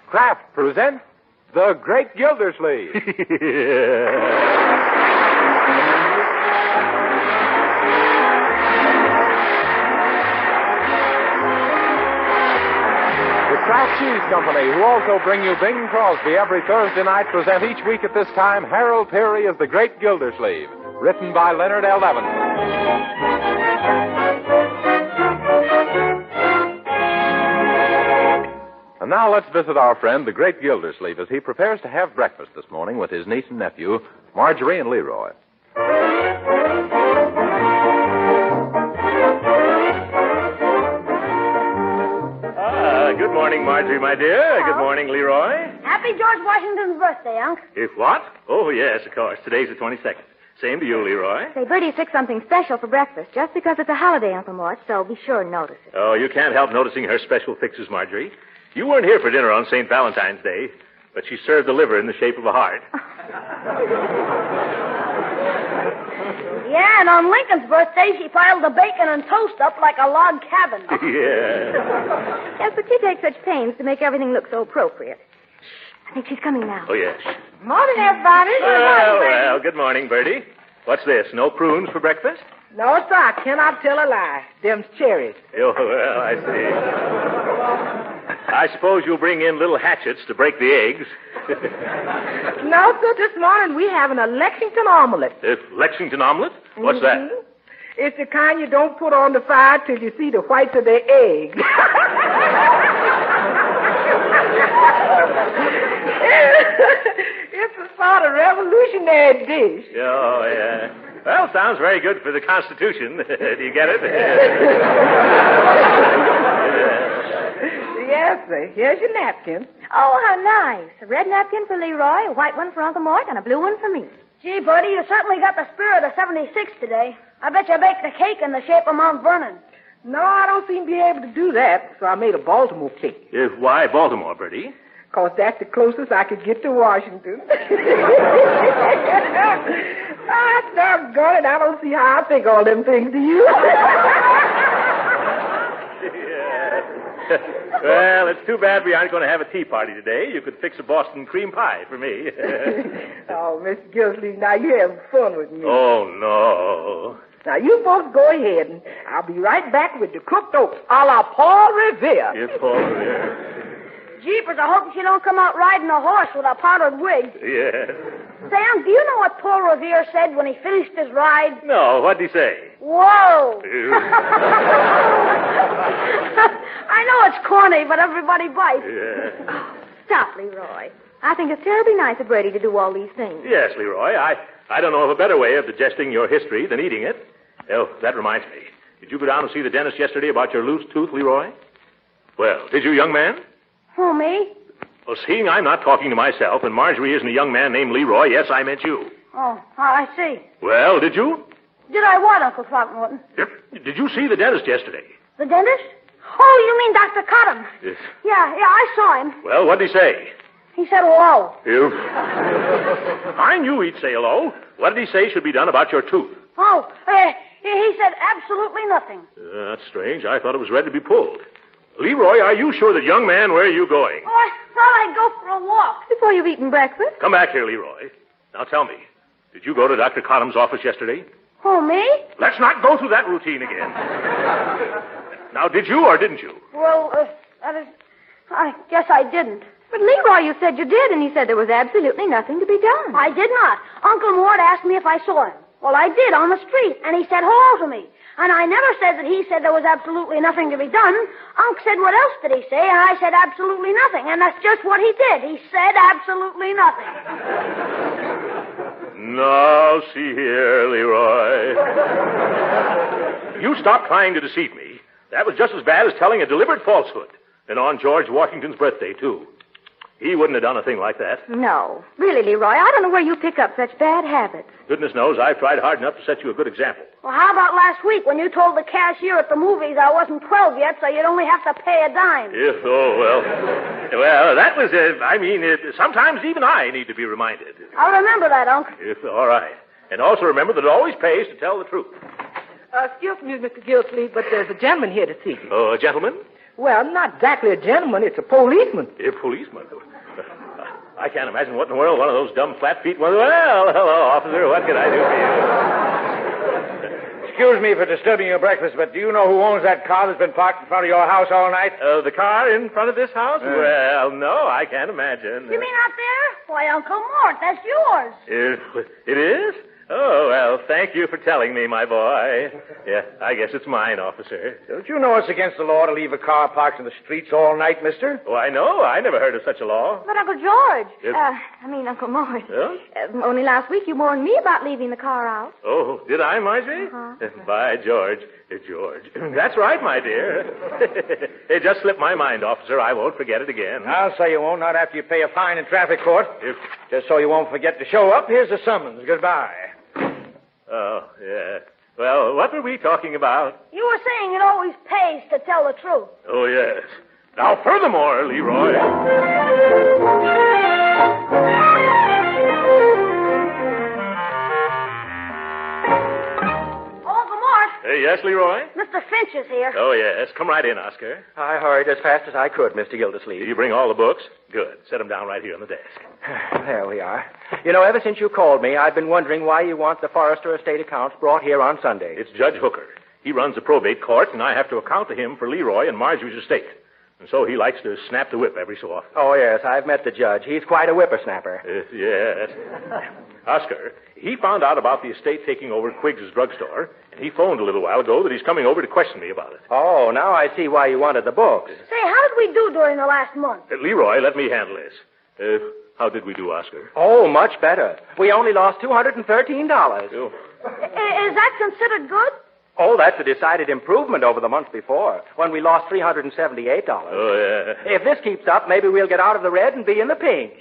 Kraft presents The Great Gildersleeves. The Kraft Cheese Company, who also bring you Bing Crosby every Thursday night, present each week at this time Harold Peary as The Great Gildersleeve, written by Leonard L. Levinson. And now let's visit our friend, the great Gildersleeve, as he prepares to have breakfast this morning with his niece and nephew, Marjorie and Leroy. Good morning, Marjorie, my dear. Hello. Good morning, Leroy. Happy George Washington's birthday, Unc. If what? Oh, yes, of course. Today's the 22nd. Same to you, Leroy. Say, Bertie fixed something special for breakfast just because it's a holiday, Uncle Mort, so be sure and notice it. Oh, you can't help noticing her special fixes, Marjorie. You weren't here for dinner on St. Valentine's Day, but she served the liver in the shape of a heart. Yeah, and on Lincoln's birthday, she piled the bacon and toast up like a log cabin. Yeah. Yes, but she takes such pains to make everything look so appropriate. I think she's coming now. Oh, yes. Morning, everybody. Well, good morning, Bertie. What's this? No prunes for breakfast? No, sir, I cannot tell a lie. Them's cherries. Oh, well, I see. I suppose you'll bring in little hatchets to break the eggs. No, sir, this morning we having a Lexington omelet. Lexington omelet? What's that? It's the kind you don't put on the fire till you see the whites of the egg. It's a sort of revolutionary dish. Oh, yeah. Well, sounds very good for the Constitution. Do you get it? Yes, sir. Here's your napkin. Oh, how nice. A red napkin for Leroy, a white one for Uncle Mort, and a blue one for me. Gee, Bertie, you certainly got the spirit of 76 today. I bet you baked a cake in the shape of Mount Vernon. No, I don't seem to be able to do that, so I made a Baltimore cake. Why Baltimore, Bertie? 'Cause that's the closest I could get to Washington. Ah, doggone it, I don't see how I think all them things to you. Yeah. Well, it's too bad we aren't going to have a tea party today. You could fix a Boston cream pie for me. Oh, Mr. Gildersleeves, now you're having fun with me. Oh, no. Now, you folks go ahead, and I'll be right back with the cooked oats a la Paul Revere. Yes, Paul Revere. Jeepers, I hope she don't come out riding a horse with a powdered wig. Yeah. Say, Unc, do you know what Paul Revere said when he finished his ride? No, what'd he say? Whoa! I know it's corny, but everybody bites. Yeah. Stop, Leroy. I think it's terribly nice of Bertie to do all these things. Yes, Leroy. I don't know of a better way of digesting your history than eating it. Oh, that reminds me. Did you go down to see the dentist yesterday about your loose tooth, Leroy? Well, did you, young man? Who, me? Well, seeing I'm not talking to myself and Marjorie isn't a young man named Leroy, yes, I meant you. Oh, I see. Well, did you? Did I what, Uncle Throckmorton? Yep. Did you see the dentist yesterday? The dentist? Oh, you mean Dr. Cotton? Yes. Yeah, I saw him. Well, what'd he say? He said hello. I knew he'd say hello. What did he say should be done about your tooth? Oh, he said absolutely nothing. That's strange. I thought it was ready to be pulled. Leroy, are you sure that young man, where are you going? Oh, I thought I'd go for a walk. Before you've eaten breakfast? Come back here, Leroy. Now tell me, did you go to Dr. Cotham's office yesterday? Who, me? Let's not go through that routine again. Now, did you or didn't you? Well, I guess I didn't. But, Leroy, you said you did, and you said there was absolutely nothing to be done. I did not. Uncle Mort asked me if I saw him. Well, I did on the street, and he said hello to me. And I never said that he said there was absolutely nothing to be done. Unc said, what else did he say? And I said absolutely nothing. And that's just what he did. He said absolutely nothing. Now, see here, Leroy. You stop trying to deceive me. That was just as bad as telling a deliberate falsehood. And on George Washington's birthday, too. He wouldn't have done a thing like that. No. Really, Leroy, I don't know where you pick up such bad habits. Goodness knows I've tried hard enough to set you a good example. Well, how about last week when you told the cashier at the movies I wasn't 12 yet, so you'd only have to pay a dime? Well, that was, sometimes even I need to be reminded. I'll remember that, Unc. All right. And also remember that it always pays to tell the truth. Excuse me, Mr. Gildersleeves, but there's a gentleman here to see you. Oh, a gentleman? Well, not exactly a gentleman. It's a policeman. A policeman? I can't imagine what in the world one of those dumb flat feet was. Well, hello, officer. What can I do for you? Excuse me for disturbing your breakfast, but do you know who owns that car that's been parked in front of your house all night? The car in front of this house? Well, no, I can't imagine. You mean out there? Why, Uncle Mort, that's yours. It is? Oh, well, thank you for telling me, my boy. Yeah, I guess it's mine, officer. Don't you know it's against the law to leave a car parked in the streets all night, mister? Oh, I know. I never heard of such a law. But, Uncle George, Yes? Uncle Mort. Huh? Only last week you warned me about leaving the car out. Oh, did I, Marjorie? Uh-huh. By George. George. That's right, my dear. It just slipped my mind, officer. I won't forget it again. I'll say you won't, not after you pay a fine in traffic court. Just so you won't forget to show up, here's the summons. Goodbye. Oh, yeah. Well, what were we talking about? You were saying it always pays to tell the truth. Oh, yes. Now, furthermore, Leroy. Uncle Mort, Yes, Leroy? Mr. Finch is here. Oh, yes. Come right in, Oscar. I hurried as fast as I could, Mr. Gildersleeves. Did you bring all the books? Good. Set them down right here on the desk. There we are. You know, ever since you called me, I've been wondering why you want the Forrester estate accounts brought here on Sunday. It's Judge Hooker. He runs the probate court, and I have to account to him for Leroy and Marjorie's estate. And so he likes to snap the whip every so often. Oh, yes, I've met the judge. He's quite a whippersnapper. Yes. Oscar, he found out about the estate taking over Quiggs' drugstore, and he phoned a little while ago that he's coming over to question me about it. Oh, now I see why you wanted the books. Say, how did we do during the last month? Leroy, let me handle this. How did we do, Oscar? Oh, much better. We only lost $213. Oh. Is that considered good? Oh, that's a decided improvement over the month before, when we lost $378. Oh, yeah. If this keeps up, maybe we'll get out of the red and be in the pink.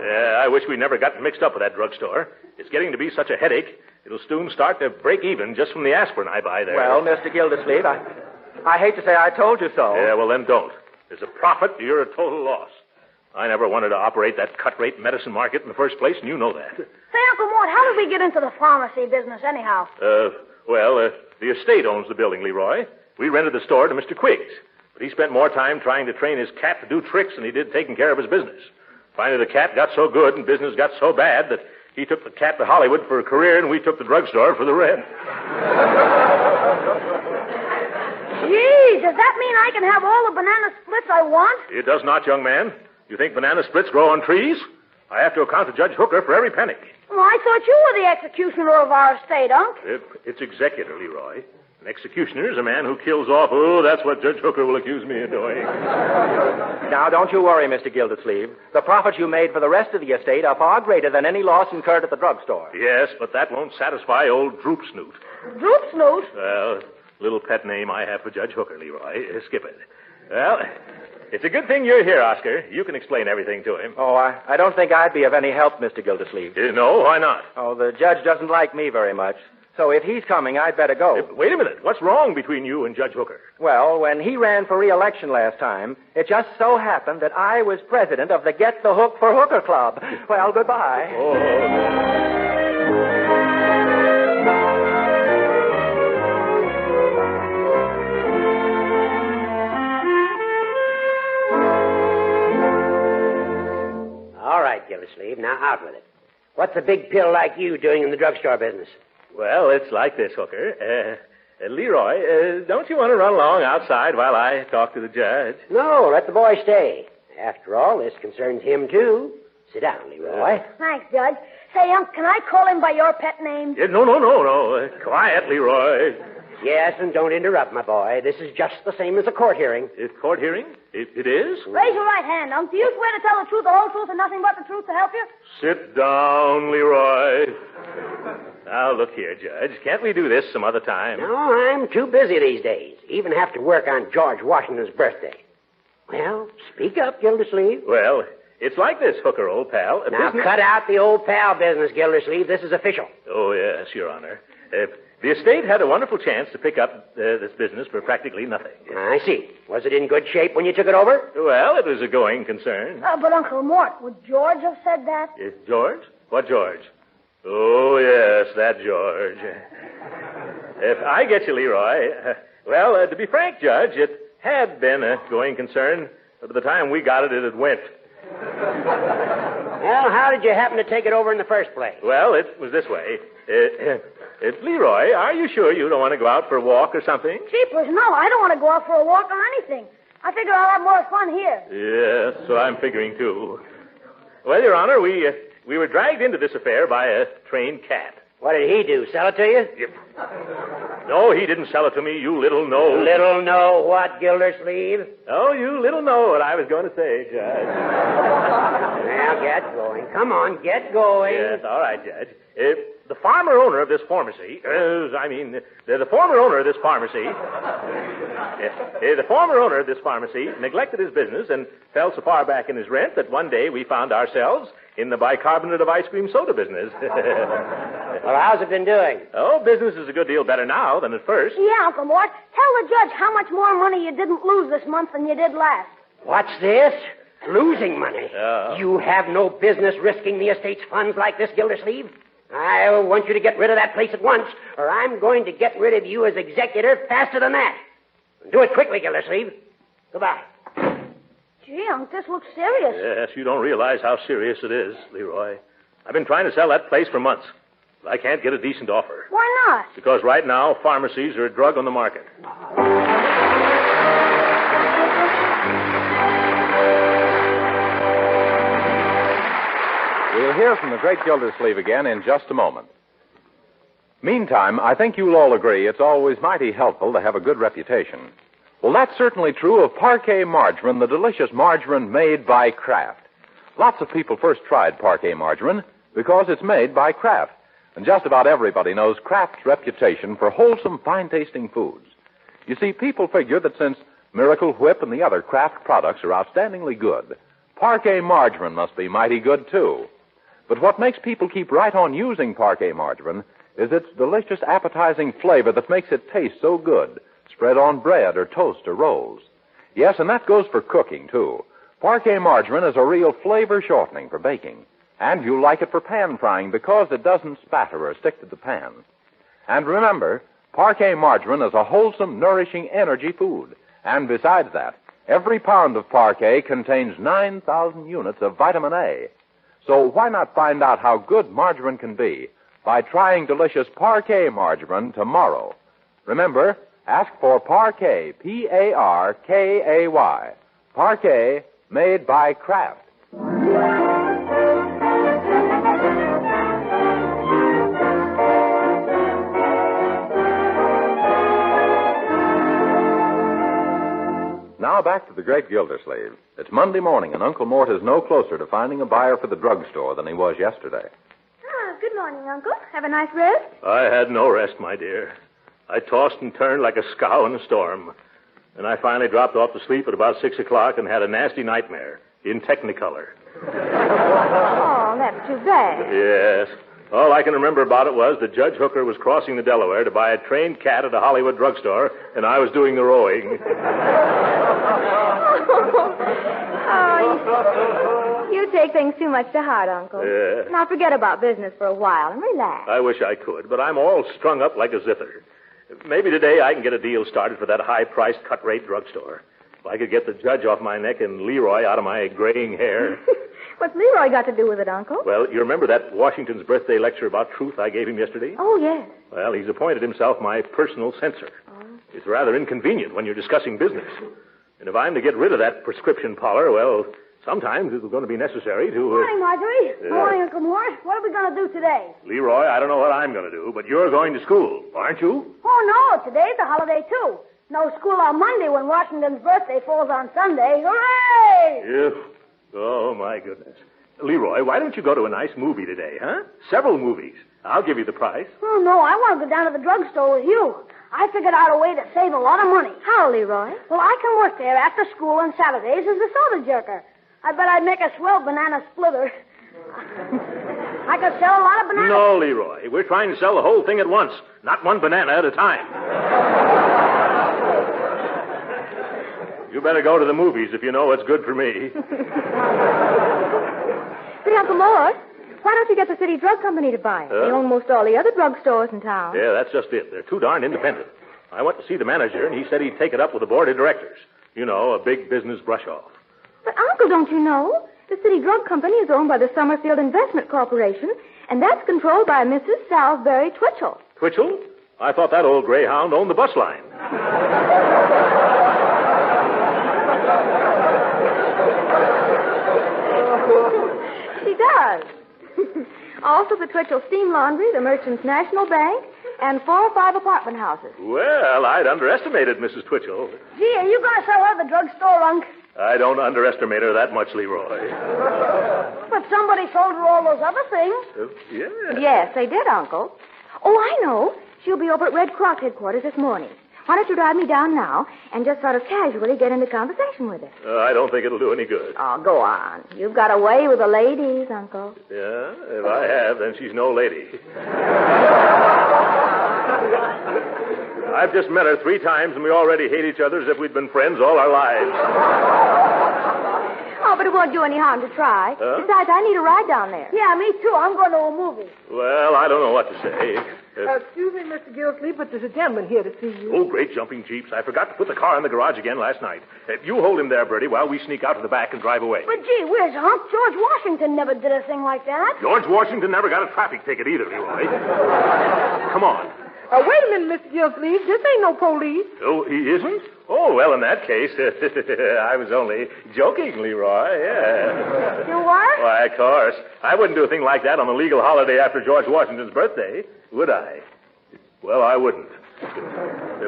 Yeah, I wish we never got mixed up with that drugstore. It's getting to be such a headache, it'll soon start to break even just from the aspirin I buy there. Well, Mr. Gildersleeve, I hate to say I told you so. Yeah, well, then don't. There's a profit, you're a total loss. I never wanted to operate that cut-rate medicine market in the first place, and you know that. Say, Uncle Mort, how did we get into the pharmacy business anyhow? The estate owns the building, Leroy. We rented the store to Mr. Quiggs, but he spent more time trying to train his cat to do tricks than he did taking care of his business. Finally, the cat got so good and business got so bad that he took the cat to Hollywood for a career, and we took the drugstore for the rent. Gee, does that mean I can have all the banana splits I want? It does not, young man. You think banana splits grow on trees? I have to account to Judge Hooker for every penny. Well, I thought you were the executioner of our estate, Unc. It's executor, Leroy. An executioner is a man who kills off. Oh, that's what Judge Hooker will accuse me of doing. Now, don't you worry, Mr. Gildersleeve. The profits you made for the rest of the estate are far greater than any loss incurred at the drugstore. Yes, but that won't satisfy old Droop Snoot. Droop Snoot? Well, little pet name I have for Judge Hooker, Leroy. Skip it. Well, it's a good thing you're here, Oscar. You can explain everything to him. Oh, I don't think I'd be of any help, Mr. Gildersleeve. No, why not? Oh, the judge doesn't like me very much. So if he's coming, I'd better go. Wait a minute. What's wrong between you and Judge Hooker? Well, when he ran for re-election last time, it just so happened that I was president of the Get the Hook for Hooker Club. Well, goodbye. All right, Gildersleeve, now out with it. What's a big pill like you doing in the drugstore business? Well, it's like this, Hooker. Leroy, don't you want to run along outside while I talk to the judge? No, let the boy stay. After all, this concerns him, too. Sit down, Leroy. Thanks, Judge. Say, Unc, can I call him by your pet name? No. Quiet, Leroy. Yes, and don't interrupt, my boy. This is just the same as a court hearing. Court hearing? It is? Raise your right hand, Unc. Do you swear to tell the truth, the whole truth, and nothing but the truth to help you? Sit down, Leroy. Now, look here, Judge. Can't we do this some other time? No, I'm too busy these days. Even have to work on George Washington's birthday. Well, speak up, Gildersleeve. Well, it's like this, Hooker, old pal. Now, cut out the old pal business, Gildersleeve. This is official. Oh, yes, Your Honor. The estate had a wonderful chance to pick up this business for practically nothing. I see. Was it in good shape when you took it over? Well, it was a going concern. But, Uncle Mort, would George have said that? George? What George? Oh, yes, that George. If I get you, Leroy, Well, to be frank, Judge, it had been a going concern, but by the time we got it, it had went. Well, how did you happen to take it over in the first place? Well, it was this way. Leroy, are you sure you don't want to go out for a walk or something? Jeepers, no, I don't want to go out for a walk or anything. I figure I'll have more fun here. Yes, so I'm figuring, too. Well, Your Honor, we were dragged into this affair by a trained cat. What did he do, sell it to you? Yep. No, he didn't sell it to me, you little know. Little know what, Gildersleeves? Oh, you little know what I was going to say, Judge. Well, get going. Come on, get going. Yes, all right, Judge. The former owner of this pharmacy, the former owner of this pharmacy, the former owner of this pharmacy neglected his business and fell so far back in his rent that one day we found ourselves in the bicarbonate of ice cream soda business. Well, how's it been doing? Oh, business is a good deal better now than at first. Yeah, Uncle Mort. Tell the judge how much more money you didn't lose this month than you did last. What's this? Losing money. Oh. You have no business risking the estate's funds like this, Gildersleeve. I want you to get rid of that place at once, or I'm going to get rid of you as executor faster than that. Do it quickly, Gildersleeve. Goodbye. Gee, Unc, this looks serious. Yes, you don't realize how serious it is, Leroy. I've been trying to sell that place for months, but I can't get a decent offer. Why not? Because right now, pharmacies are a drug on the market. We'll hear from the great Gildersleeve again in just a moment. Meantime, I think you'll all agree it's always mighty helpful to have a good reputation. Well, that's certainly true of Parquet margarine, the delicious margarine made by Kraft. Lots of people first tried Parquet margarine because it's made by Kraft. And just about everybody knows Kraft's reputation for wholesome, fine-tasting foods. You see, people figure that since Miracle Whip and the other Kraft products are outstandingly good, Parquet margarine must be mighty good, too. But what makes people keep right on using Parquet margarine is its delicious, appetizing flavor that makes it taste so good, spread on bread or toast or rolls. Yes, and that goes for cooking, too. Parquet margarine is a real flavor shortening for baking. And you'll like it for pan frying because it doesn't spatter or stick to the pan. And remember, Parquet margarine is a wholesome, nourishing energy food. And besides that, every pound of Parquet contains 9,000 units of vitamin A. So why not find out how good margarine can be by trying delicious Parquet margarine tomorrow? Remember, ask for Parquet, P-A-R-K-A-Y. Parquet, made by Kraft. Now back to the great Gildersleeve. It's Monday morning, and Uncle Mort is no closer to finding a buyer for the drugstore than he was yesterday. Good morning, Uncle. Have a nice rest? I had no rest, my dear. I tossed and turned like a scow in a storm. And I finally dropped off to sleep at about 6 o'clock and had a nasty nightmare in Technicolor. Oh, that's too bad. Yes. All I can remember about it was that Judge Hooker was crossing the Delaware to buy a trained cat at a Hollywood drugstore, and I was doing the rowing. You take things too much to heart, Uncle. Yeah. Now forget about business for a while and relax. I wish I could, but I'm all strung up like a zither. Maybe today I can get a deal started for that high-priced cut-rate drugstore. If I could get the judge off my neck and Leroy out of my graying hair. What's Leroy got to do with it, Uncle? Well, you remember that Washington's birthday lecture about truth I gave him yesterday? Oh, yes. Well, he's appointed himself my personal censor. Oh. It's rather inconvenient when you're discussing business. And if I'm to get rid of that prescription parlor, well, sometimes it's going to be necessary to... Morning, Marjorie. Morning, Uncle Mort. What are we going to do today? Leroy, I don't know what I'm going to do, but you're going to school, aren't you? Oh, no. Today's a holiday, too. No school on Monday when Washington's birthday falls on Sunday. Hooray! Yeah. Oh, my goodness. Leroy, why don't you go to a nice movie today, huh? Several movies. I'll give you the price. Oh, no. I want to go down to the drugstore with you. I figured out a way to save a lot of money. How, Leroy? Well, I can work there after school on Saturdays as a soda jerker. I bet I'd make a swell banana splitter. I could sell a lot of bananas. No, Leroy. We're trying to sell the whole thing at once, not one banana at a time. You better go to the movies if you know what's good for me. Say, Uncle Mort, why don't you get the city drug company to buy it? They own most all the other drugstores in town. Yeah, that's just it. They're too darn independent. I went to see the manager, and he said he'd take it up with the board of directors. You know, a big business brush-off. But, Uncle, don't you know? The city drug company is owned by the Summerfield Investment Corporation, and that's controlled by Mrs. Salisbury Twitchell. Twitchell? I thought that old greyhound owned the bus line. She does. Also the Twitchell Steam Laundry, the Merchants National Bank, and 4 or 5 apartment houses. Well, I'd underestimated Mrs. Twitchell. Gee, are you going to sell her the drugstore, Unc? I don't underestimate her that much, Leroy. But somebody sold her all those other things. Yeah. Yes, they did, Uncle. Oh, I know. She'll be over at Red Cross headquarters this morning. Why don't you drive me down now and just sort of casually get into conversation with her? I don't think it'll do any good. Oh, go on. You've got a way with the ladies, Uncle. Yeah? If I have, then she's no lady. I've just met her 3 times, and we already hate each other as if we'd been friends all our lives. Oh, but it won't do any harm to try. Huh? Besides, I need a ride down there. Yeah, me too. I'm going to a movie. Well, I don't know what to say. Excuse me, Mr. Gildersleeves, but there's a gentleman here to see you. Oh, great jumping jeeps. I forgot to put the car in the garage again last night. You hold him there, Bertie, while we sneak out to the back and drive away. But gee whiz, Unc, George Washington never did a thing like that. George Washington never got a traffic ticket either, Leroy. Come on. Wait a minute, Mr. Gildersleeves. This ain't no police. Oh, he isn't? Oh, well, in that case, I was only joking, Leroy. Yeah. You what? Why, of course. I wouldn't do a thing like that on a legal holiday after George Washington's birthday, would I? Well, I wouldn't.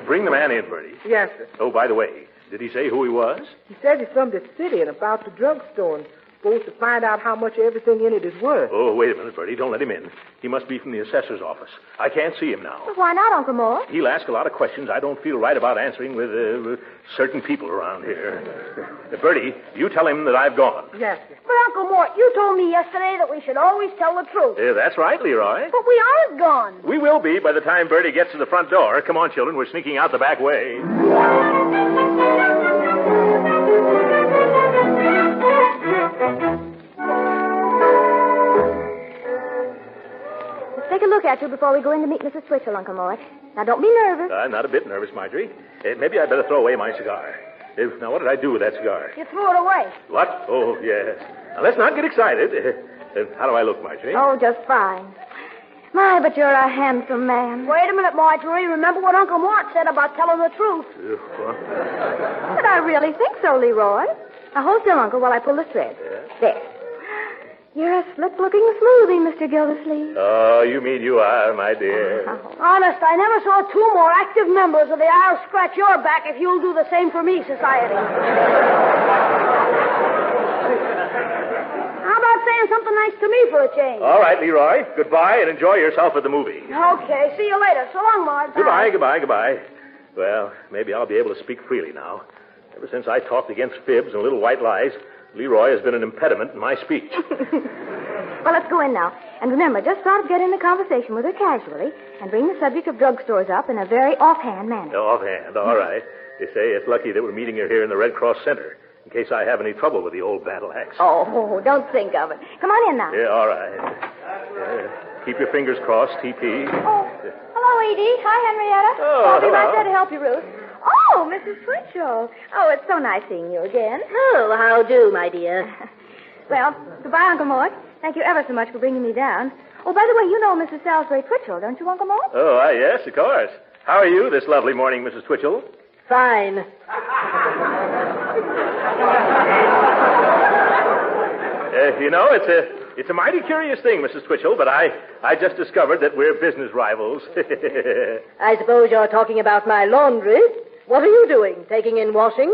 Bring the man in, Bertie. Yes, sir. Oh, by the way, did he say who he was? He says he's from the city and about the drugstore and supposed to find out how much everything in it is worth. Oh, wait a minute, Bertie. Don't let him in. He must be from the assessor's office. I can't see him now. Well, why not, Uncle Mort? He'll ask a lot of questions I don't feel right about answering with certain people around here. Bertie, you tell him that I've gone. Yes, sir. But Uncle Mort, you told me yesterday that we should always tell the truth. That's right, Leroy. But we aren't gone. We will be by the time Bertie gets to the front door. Come on, children. We're sneaking out the back way. Take a look at you before we go in to meet Mrs. Twitchell, Uncle Mort. Now, don't be nervous. I'm not a bit nervous, Marjorie. Maybe I'd better throw away my cigar. Now, what did I do with that cigar? You threw it away. What? Oh, yes. Now, let's not get excited. How do I look, Marjorie? Oh, just fine. My, but you're a handsome man. Wait a minute, Marjorie. Remember what Uncle Mort said about telling the truth. But I really think so, Leroy. Now, hold still, Uncle, while I pull the thread. Yeah? There. You're a slip-looking smoothie, Mr. Gildersleeves. Oh, you mean you are, my dear. Honest, I never saw 2 more active members of the I'll Scratch Your Back if you'll do the same for me society. How about saying something nice to me for a change? All right, Leroy. Goodbye and enjoy yourself at the movie. Okay, see you later. So long, Marge. Goodbye. Well, maybe I'll be able to speak freely now. Ever since I talked against fibs and little white lies, Leroy has been an impediment in my speech. Well, let's go in now. And remember, just sort of get into conversation with her casually and bring the subject of drugstores up in a very offhand manner. Offhand, all right. They say it's lucky that we're meeting her here in the Red Cross Center in case I have any trouble with the old battle axe. Oh, don't think of it. Come on in now. Yeah, all right. Keep your fingers crossed, TP. Oh, hello, Edie. Hi, Henrietta. Oh, I'll be right hello. there to help you, Ruth. Oh, Mrs. Twitchell. Oh, it's so nice seeing you again. Oh, how do, my dear? Well, goodbye, Uncle Mort. Thank you ever so much for bringing me down. Oh, by the way, you know Mrs. Salisbury Twitchell, don't you, Uncle Mort? Oh, yes, of course. How are you this lovely morning, Mrs. Twitchell? Fine. It's a mighty curious thing, Mrs. Twitchell, but I just discovered that we're business rivals. I suppose you're talking about my laundry. What are you doing? Taking in washing?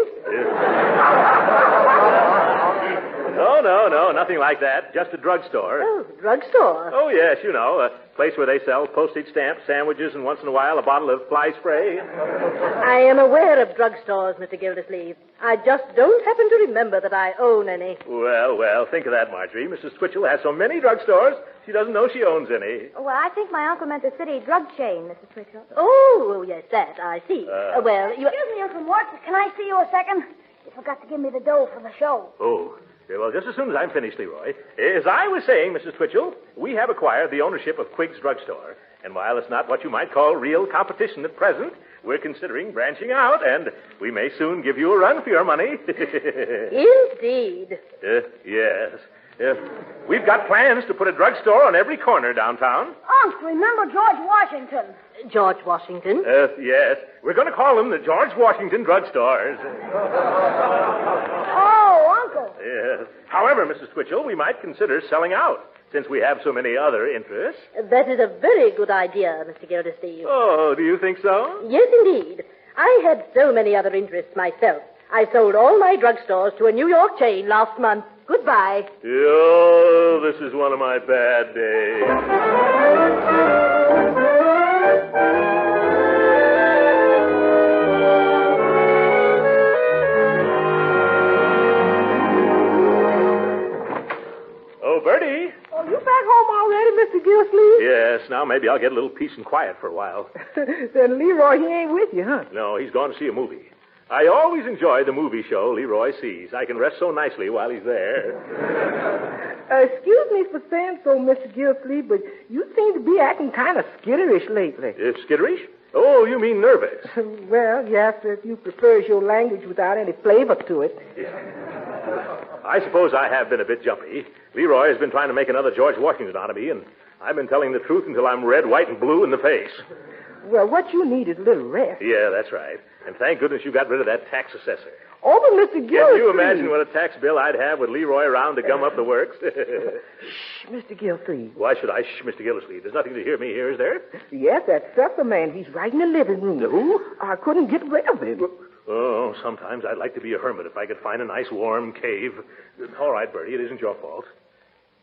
No, nothing like that. Just a drugstore. Oh, drugstore. Oh, yes, you know, a place where they sell postage stamps, sandwiches, and once in a while a bottle of fly spray. I am aware of drugstores, Mr. Gildersleeves. I just don't happen to remember that I own any. Well, think of that, Marjorie. Mrs. Twitchell has so many drugstores, she doesn't know she owns any. Well, I think my uncle meant the city drug chain, Mrs. Twitchell. Oh, yes, that, I see. Well, you... Excuse me, Uncle Mort. Can I see you a second? You forgot to give me the dough for the show. Oh, Yeah, well, just as soon as I'm finished, Leroy. As I was saying, Mrs. Twitchell, we have acquired the ownership of Quigg's Drugstore. And while it's not what you might call real competition at present, we're considering branching out, and we may soon give you a run for your money. Indeed. Yes. We've got plans to put a drugstore on every corner downtown. Unc, remember George Washington? George Washington? Yes. We're going to call them the George Washington Drugstores. Oh, Uncle. Yes. However, Mrs. Twitchell, we might consider selling out, since we have so many other interests. That is a very good idea, Mr. Gildersleeves. Oh, do you think so? Yes, indeed. I had so many other interests myself. I sold all my drugstores to a New York chain last month. Goodbye. Oh, this is one of my bad days. Oh, Bertie. Oh, you back home already, Mr. Gildersleeves? Yes, now maybe I'll get a little peace and quiet for a while. Then Leroy, he ain't with you, huh? No, he's gone to see a movie. I always enjoy the movie show Leroy sees. I can rest so nicely while he's there. Excuse me for saying so, Mr. Gildersleeves, but you seem to be acting kind of skitterish lately. Skitterish? Oh, you mean nervous. Well, yes, if you prefer your language without any flavor to it. I suppose I have been a bit jumpy. Leroy has been trying to make another George Washington out of me, and I've been telling the truth until I'm red, white, and blue in the face. Well, what you need is a little rest. Yeah, that's right. And thank goodness you got rid of that tax assessor. Oh, but Mr. Gildersleeves... Can you imagine what a tax bill I'd have with Leroy around to gum up the works? Shh, Mr. Gildersleeves. Why should I shh, Mr. Gildersleeves? There's nothing to hear me here, is there? Yes, that supper man. He's right in the living room. The who? I couldn't get rid of him. Oh, sometimes I'd like to be a hermit if I could find a nice warm cave. All right, Bertie, it isn't your fault.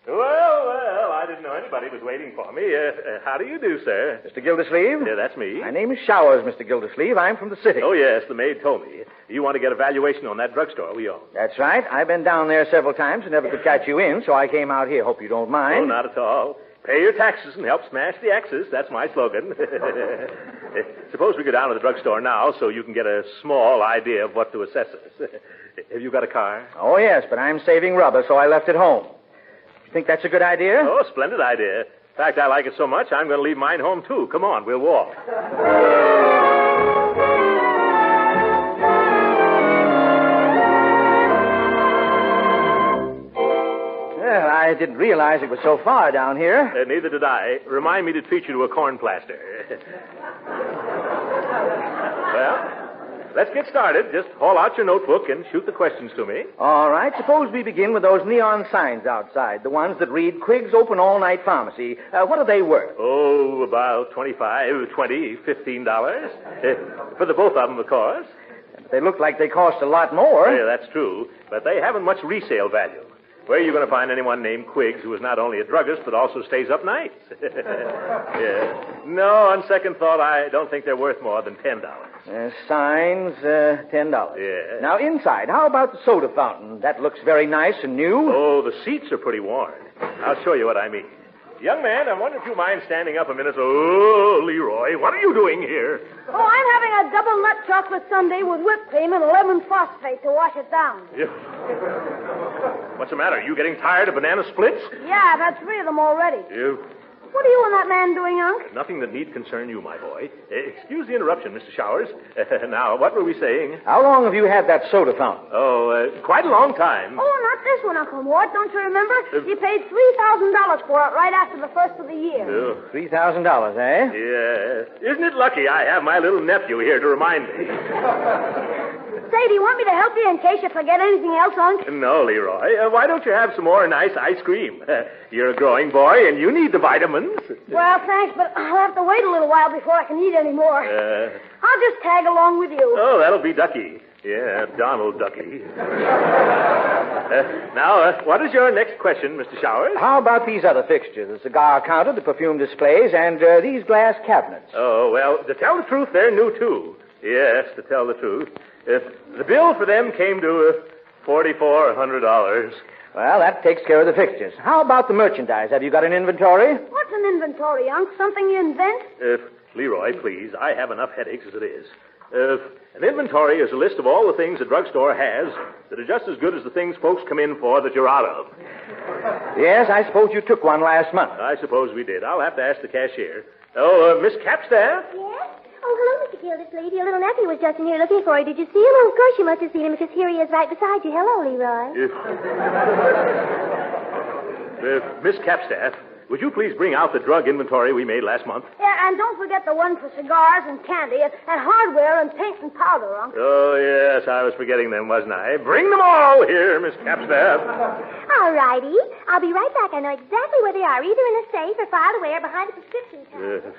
Well, I didn't know anybody was waiting for me. How do you do, sir? Mr. Gildersleeve? Yeah, that's me. My name is Showers, Mr. Gildersleeve. I'm from the city. Oh, yes, the maid told me. You want to get a valuation on that drugstore we own. That's right. I've been down there several times and never could catch you in, so I came out here. Hope you don't mind. Oh, not at all. Pay your taxes and help smash the X's. That's my slogan. Suppose we go down to the drugstore now so you can get a small idea of what to assess us. Have you got a car? Oh, yes, but I'm saving rubber, so I left it home. You think that's a good idea? Oh, splendid idea. In fact, I like it so much, I'm going to leave mine home, too. Come on, we'll walk. Well, I didn't realize it was so far down here. Neither did I. Remind me to treat you to a corn plaster. Well, let's get started. Just haul out your notebook and shoot the questions to me. All right. Suppose we begin with those neon signs outside, the ones that read Quigg's Open All-Night Pharmacy. What are they worth? Oh, about $25, $20, $15. For the both of them, of course. They look like they cost a lot more. Yeah, that's true. But they haven't much resale value. Where are you going to find anyone named Quiggs who is not only a druggist but also stays up nights? Yeah. No, on second thought, I don't think they're worth more than $10. Signs, $10. Yeah. Now, inside, how about the soda fountain? That looks very nice and new. Oh, the seats are pretty worn. I'll show you what I mean. Young man, I wonder if you mind standing up a minute. Oh, Leroy, what are you doing here? Oh, I'm having a double nut chocolate sundae with whipped cream and lemon phosphate to wash it down. What's the matter? Are you getting tired of banana splits? Yeah, I've had 3 of them already. You? What are you and that man doing, Unc? Nothing that need concern you, my boy. Excuse the interruption, Mr. Showers. Now, what were we saying? How long have you had that soda fountain? Oh, quite a long time. Oh, not this one, Uncle Mort. Don't you remember? You paid $3,000 for it right after the first of the year. $3,000, eh? Yeah. Isn't it lucky I have my little nephew here to remind me? Say, do you want me to help you in case you forget anything else, Unc? No, Leroy. Why don't you have some more nice ice cream? You're a growing boy, and you need the vitamins. Well, thanks, but I'll have to wait a little while before I can eat any more. I'll just tag along with you. Oh, that'll be Ducky. Yeah, Donald Ducky. Now, what is your next question, Mr. Showers? How about these other fixtures? The cigar counter, the perfume displays, and these glass cabinets? Oh, well, to tell the truth, they're new, too. Yes, to tell the truth. The bill for them came to $4,400. Well, that takes care of the fixtures. How about the merchandise? Have you got an inventory? What's an inventory, Unc? Something you invent? Leroy, please. I have enough headaches as it is. An inventory is a list of all the things a drugstore has that are just as good as the things folks come in for that you're out of. Yes, I suppose you took one last month. I suppose we did. I'll have to ask the cashier. Oh, Miss Capstaff? Yes? Oh, hello, Mr. Gildersleeves. Your little nephew was just in here looking for you. Did you see him? Oh, of course you must have seen him, because here he is right beside you. Hello, Leroy. Miss Capstaff, would you please bring out the drug inventory we made last month? Yeah, and don't forget the one for cigars and candy and hardware and paint and powder, Unc. Oh, yes, I was forgetting them, wasn't I? Bring them all here, Miss Capstaff. All righty. I'll be right back. I know exactly where they are, either in a safe or filed away or behind a prescription counter.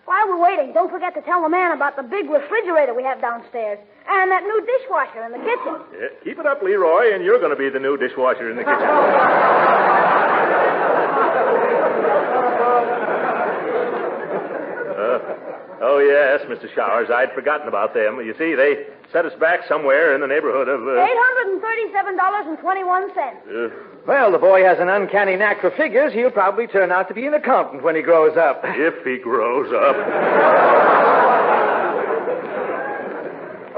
While we're waiting, don't forget to tell the man about the big refrigerator we have downstairs and that new dishwasher in the kitchen. Yeah, keep it up, Leroy, and you're going to be the new dishwasher in the kitchen. Oh, yes, Mr. Showers, I'd forgotten about them. You see, they set us back somewhere in the neighborhood of... $837.21. Well, the boy has an uncanny knack for figures. He'll probably turn out to be an accountant when he grows up. If he grows up.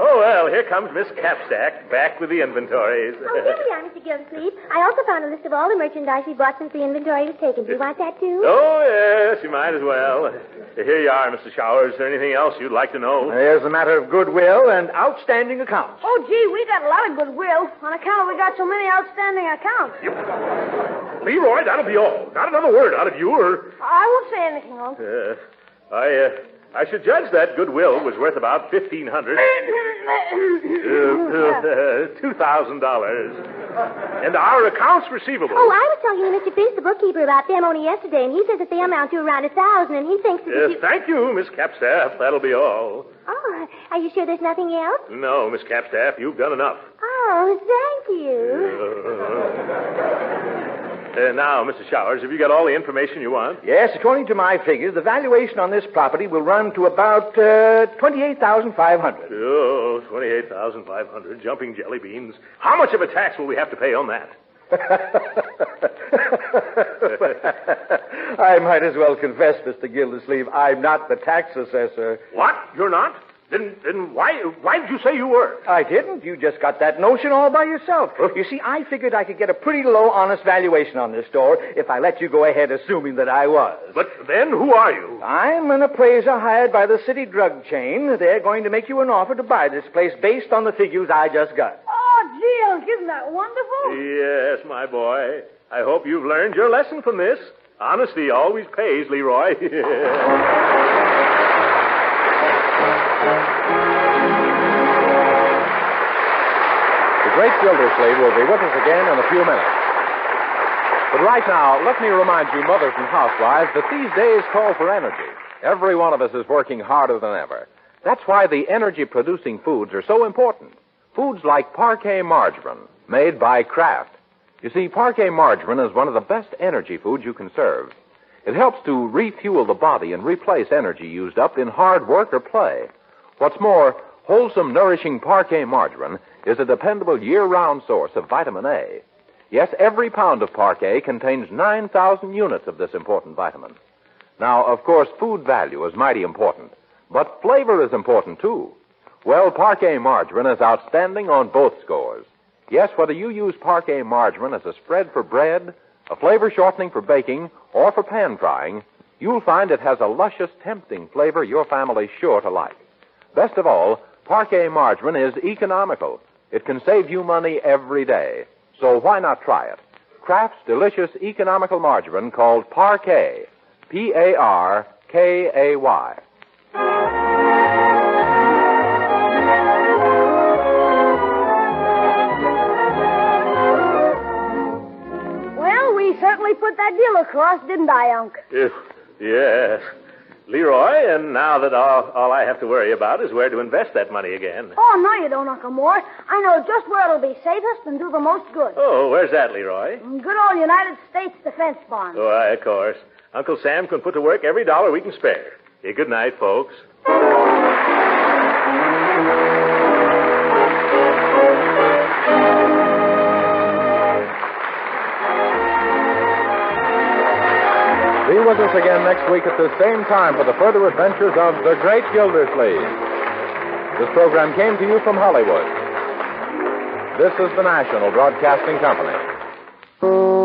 Oh, well, here comes Miss Capstack, back with the inventories. Oh, here we are, Mr. Gildersleeves. I also found a list of all the merchandise we bought since the inventory was taken. Do you want that, too? Oh, yes, you might as well. Here you are, Mr. Showers. Is there anything else you'd like to know? There's a matter of goodwill and outstanding accounts. Oh, gee, we got a lot of goodwill on account of we got so many outstanding accounts. Leroy, that'll be all. Not another word out of you, or... I won't say anything, Unc. I should judge that goodwill was worth about $1,500. $2,000. And our accounts receivable. Oh, I was talking to Mr. Fisk, the bookkeeper, about them only yesterday, and he says that they amount to around 1,000, and he thinks that if you... Thank you, Miss Capstaff. That'll be all. Oh, are you sure there's nothing else? No, Miss Capstaff, you've done enough. Oh, thank you. Now, Mr. Showers, have you got all the information you want? Yes, according to my figures, the valuation on this property will run to about $28,500. Oh, $28,500. Jumping jelly beans. How much of a tax will we have to pay on that? I might as well confess, Mr. Gildersleeve, I'm not the tax assessor. What? You're not? Then why did you say you were? I didn't. You just got that notion all by yourself. You see, I figured I could get a pretty low, honest valuation on this store if I let you go ahead assuming that I was. But then who are you? I'm an appraiser hired by the city drug chain. They're going to make you an offer to buy this place based on the figures I just got. Oh, gee, Unc, isn't that wonderful? Yes, my boy. I hope you've learned your lesson from this. Honesty always pays, Leroy. The great Gildersleeve will be with us again in a few minutes. But right now, let me remind you, mothers and housewives, that these days call for energy. Every one of us is working harder than ever. That's why the energy-producing foods are so important. Foods like Parquet margarine, made by Kraft. You see, Parquet margarine is one of the best energy foods you can serve. It helps to refuel the body and replace energy used up in hard work or play. What's more, wholesome, nourishing Parquet margarine is a dependable year-round source of vitamin A. Yes, every pound of Parquet contains 9,000 units of this important vitamin. Now, of course, food value is mighty important, but flavor is important, too. Well, Parquet margarine is outstanding on both scores. Yes, whether you use Parquet margarine as a spread for bread, a flavor shortening for baking, or for pan frying, you'll find it has a luscious, tempting flavor your family's sure to like. Best of all, Parquet margarine is economical. It can save you money every day. So why not try it? Kraft's delicious economical margarine called Parquet. Parkay. Well, we certainly put that deal across, didn't I, Unc? Yes. Leroy, and now that all I have to worry about is where to invest that money again. Oh, no, you don't, Uncle Mort. I know just where it'll be safest and do the most good. Oh, where's that, Leroy? Good old United States defense bonds. Oh, of course. Uncle Sam can put to work every dollar we can spare. Hey, good night, folks. Be with us again next week at the same time for the further adventures of the great Gildersleeve. This program came to you from Hollywood. This is the National Broadcasting Company.